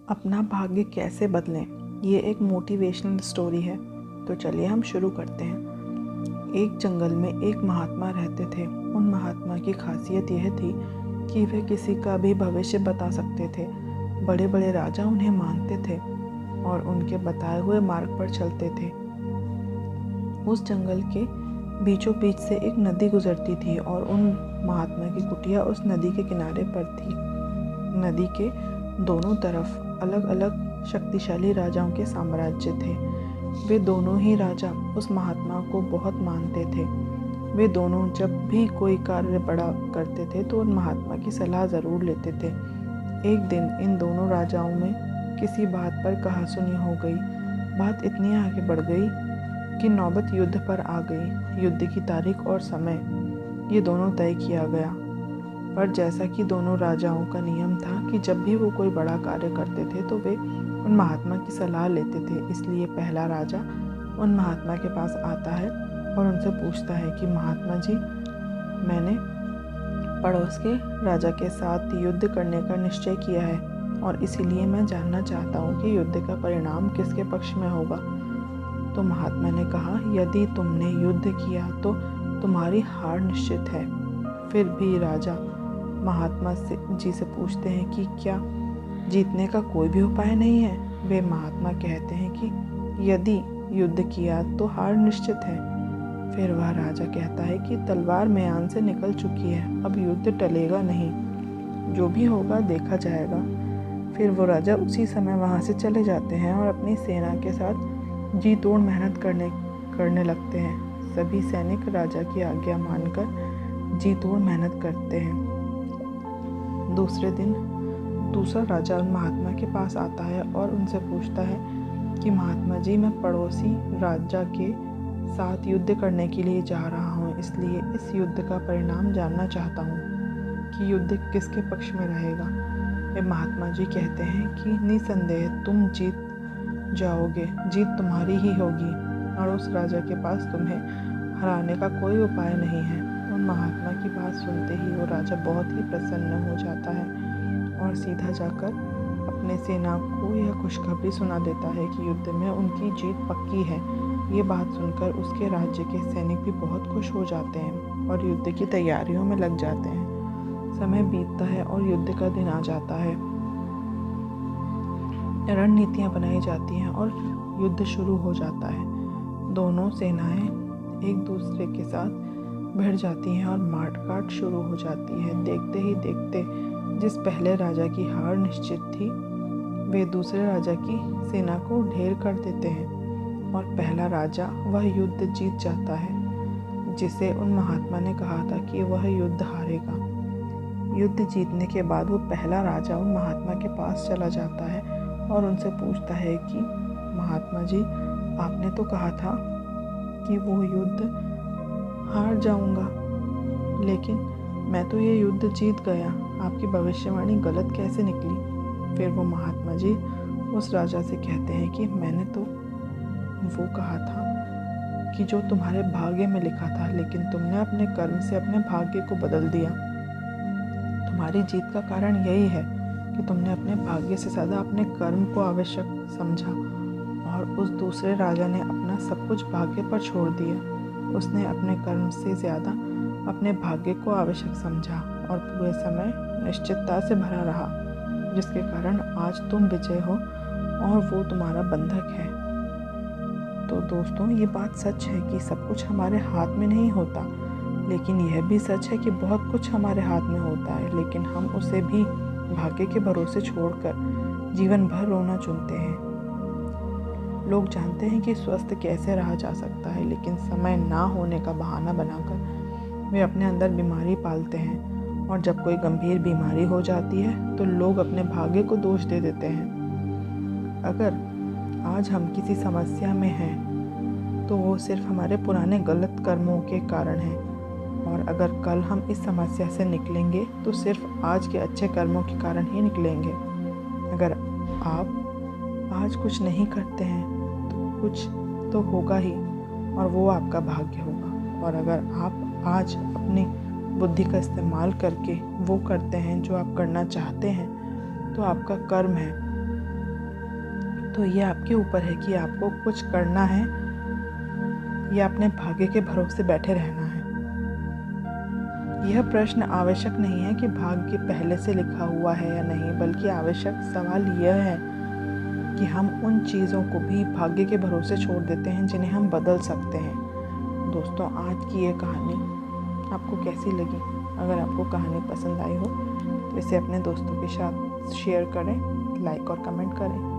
अपना भाग्य कैसे बदलें, ये एक मोटिवेशनल स्टोरी है। तो चलिए हम शुरू करते हैं। एक जंगल में एक महात्मा रहते थे। उन महात्मा की खासियत यह थी कि वे किसी का भी भविष्य बता सकते थे। बड़े बड़े राजा उन्हें मानते थे और उनके बताए हुए मार्ग पर चलते थे। उस जंगल के बीचों बीच से एक नदी गुजरती थी और उन महात्मा की कुटिया उस नदी के किनारे पर थी। नदी के दोनों तरफ अलग अलग शक्तिशाली राजाओं के साम्राज्य थे। वे दोनों ही राजा उस महात्मा को बहुत मानते थे। वे दोनों जब भी कोई कार्य बड़ा करते थे तो उन महात्मा की सलाह ज़रूर लेते थे। एक दिन इन दोनों राजाओं में किसी बात पर कहासुनी हो गई। बात इतनी आगे बढ़ गई कि नौबत युद्ध पर आ गई। युद्ध की तारीख और समय ये दोनों तय किया गया। पर जैसा कि दोनों राजाओं का नियम था कि जब भी वो कोई बड़ा कार्य करते थे तो वे उन महात्मा की सलाह लेते थे। इसलिए पहला राजा उन महात्मा के पास आता है और उनसे पूछता है कि महात्मा जी, मैंने पड़ोस के राजा के साथ युद्ध करने का निश्चय किया है और इसीलिए मैं जानना चाहता हूँ कि युद्ध का परिणाम किसके पक्ष में होगा। तो महात्मा ने कहा, यदि तुमने युद्ध किया तो तुम्हारी हार निश्चित है। फिर भी राजा महात्मा जी से पूछते हैं कि क्या जीतने का कोई भी उपाय नहीं है। वे महात्मा कहते हैं कि यदि युद्ध किया तो हार निश्चित है। फिर वह राजा कहता है कि तलवार म्यान से निकल चुकी है, अब युद्ध टलेगा नहीं, जो भी होगा देखा जाएगा। फिर वो राजा उसी समय वहाँ से चले जाते हैं और अपनी सेना के साथ जी तोड़ मेहनत करने लगते हैं। सभी सैनिक राजा की आज्ञा मानकर जी तोड़ मेहनत करते हैं। दूसरे दिन दूसरा राजा उन महात्मा के पास आता है और उनसे पूछता है कि महात्मा जी, मैं पड़ोसी राजा के साथ युद्ध करने के लिए जा रहा हूँ, इसलिए इस युद्ध का परिणाम जानना चाहता हूँ कि युद्ध किसके पक्ष में रहेगा। वे महात्मा जी कहते हैं कि निसंदेह तुम जीत जाओगे, जीत तुम्हारी ही होगी और उस राजा के पास तुम्हें हराने का कोई उपाय नहीं है। उन महात्मा की बात सुनते ही वो राजा बहुत ही प्रसन्न हो जाता है और सीधा जाकर अपने सेना को यह खुशखबरी सुना देता है कि युद्ध में उनकी जीत पक्की है। ये बात सुनकर उसके राज्य के सैनिक भी बहुत खुश हो जाते हैं और युद्ध की तैयारियों में लग जाते हैं। समय बीतता है और युद्ध का दिन आ जाता है। रणनीतियाँ बनाई जाती हैं और युद्ध शुरू हो जाता है। दोनों सेनाएं एक दूसरे के साथ भिड़ जाती हैं और मारकाट शुरू हो जाती है। देखते ही देखते जिस पहले राजा की हार निश्चित थी, वे दूसरे राजा की सेना को ढेर कर देते हैं और पहला राजा वह युद्ध जीत जाता है जिसे उन महात्मा ने कहा था कि वह युद्ध हारेगा। युद्ध जीतने के बाद वो पहला राजा उन महात्मा के पास चला जाता है और उनसे पूछता है कि महात्मा जी, आपने तो कहा था कि वो युद्ध हार जाऊंगा, लेकिन मैं तो ये युद्ध जीत गया, आपकी भविष्यवाणी गलत कैसे निकली। फिर वो महात्मा जी उस राजा से कहते हैं कि मैंने तो वो कहा था कि जो तुम्हारे भाग्य में लिखा था, लेकिन तुमने अपने कर्म से अपने भाग्य को बदल दिया। तुम्हारी जीत का कारण यही है कि तुमने अपने भाग्य से ज़्यादा अपने कर्म को आवश्यक समझा और उस दूसरे राजा ने अपना सब कुछ भाग्य पर छोड़ दिया। उसने अपने कर्म से ज़्यादा अपने भाग्य को आवश्यक समझा और पूरे समय निश्चितता से भरा रहा, जिसके कारण आज तुम विजय हो और वो तुम्हारा बंधक है। तो दोस्तों, ये बात सच है कि सब कुछ हमारे हाथ में नहीं होता, लेकिन यह भी सच है कि बहुत कुछ हमारे हाथ में होता है, लेकिन हम उसे भी भाग्य के भरोसे छोड़कर जीवन भर रोना चुनते हैं। लोग जानते हैं कि स्वस्थ कैसे रहा जा सकता है, लेकिन समय ना होने का बहाना बनाकर वे अपने अंदर बीमारी पालते हैं और जब कोई गंभीर बीमारी हो जाती है तो लोग अपने भाग्य को दोष दे देते हैं। अगर आज हम किसी समस्या में हैं तो वो सिर्फ हमारे पुराने गलत कर्मों के कारण है, और अगर कल हम इस समस्या से निकलेंगे तो सिर्फ आज के अच्छे कर्मों के कारण ही निकलेंगे। अगर आप आज कुछ नहीं करते हैं तो कुछ तो होगा ही और वो आपका भाग्य होगा, और अगर आप आज अपनी बुद्धि का इस्तेमाल करके वो करते हैं जो आप करना चाहते हैं तो आपका कर्म है तो ये आपके ऊपर है कि आपको कुछ करना है या अपने भाग्य के भरोसे बैठे रहना है। यह प्रश्न आवश्यक नहीं है कि भाग्य पहले से लिखा हुआ है या नहीं, बल्कि आवश्यक सवाल यह है कि हम उन चीज़ों को भी भाग्य के भरोसे छोड़ देते हैं जिन्हें हम बदल सकते हैं। दोस्तों, आज की ये कहानी आपको कैसी लगी? अगर आपको कहानी पसंद आई हो तो इसे अपने दोस्तों के साथ शेयर करें, लाइक और कमेंट करें।